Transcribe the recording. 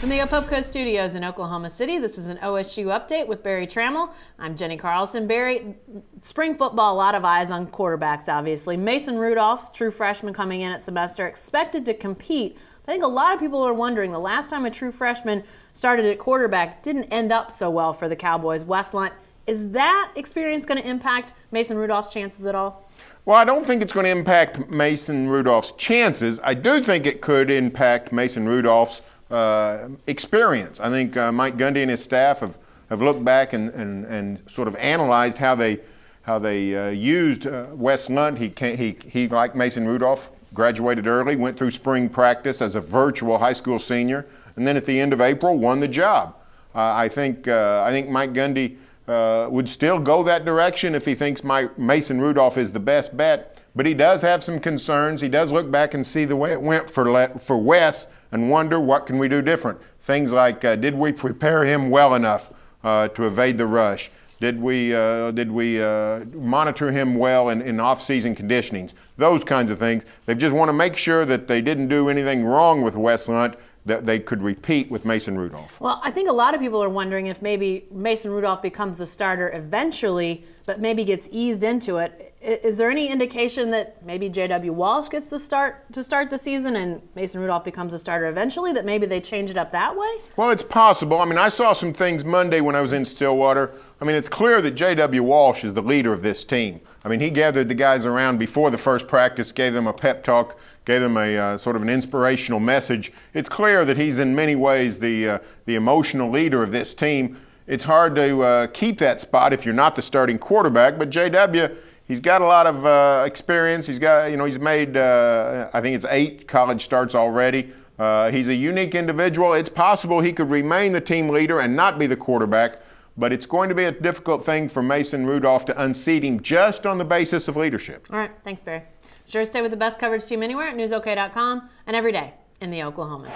From the Opopco Studios in Oklahoma City, this is an OSU update with Barry Trammell. I'm Jenny Carlson. Barry, spring football, a lot of eyes on quarterbacks, obviously. Mason Rudolph, true freshman coming in at semester, expected to compete. I think a lot of people are wondering, the last time a true freshman started at quarterback didn't end up so well for the Cowboys. Wes Lunt, is that experience going to impact Mason Rudolph's chances at all? Well, I don't think it's going to impact Mason Rudolph's chances. I do think it could impact Mason Rudolph's experience. I think Mike Gundy and his staff have looked back and sort of analyzed how they used Wes Lunt. He like Mason Rudolph, graduated early, went through spring practice as a virtual high school senior, and then at the end of April won the job. I think Mike Gundy would still go that direction if he thinks Mason Rudolph is the best bet, but he does have some concerns. He does look back and see the way it went for Wes and wonder, what can we do different? Things like, did we prepare him well enough to evade the rush? Did we monitor him well in off-season conditionings? Those kinds of things. They just want to make sure that they didn't do anything wrong with Wes Lunt that they could repeat with Mason Rudolph. Well, I think a lot of people are wondering if maybe Mason Rudolph becomes a starter eventually, but maybe gets eased into it. Is there any indication that maybe J.W. Walsh gets to start the season and Mason Rudolph becomes a starter eventually, that maybe they change it up that way? Well, it's possible. I mean, I saw some things Monday when I was in Stillwater. I mean, it's clear that J.W. Walsh is the leader of this team. I mean, he gathered the guys around before the first practice, gave them a pep talk, gave them a sort of an inspirational message. It's clear that he's in many ways the emotional leader of this team. It's hard to keep that spot if you're not the starting quarterback, but J.W., he's got a lot of experience. He's got, he's made, I think it's 8 college starts already. He's a unique individual. It's possible he could remain the team leader and not be the quarterback, but it's going to be a difficult thing for Mason Rudolph to unseat him just on the basis of leadership. All right, thanks, Barry. Sure, stay with the best coverage team anywhere at newsok.com and every day in the Oklahoman.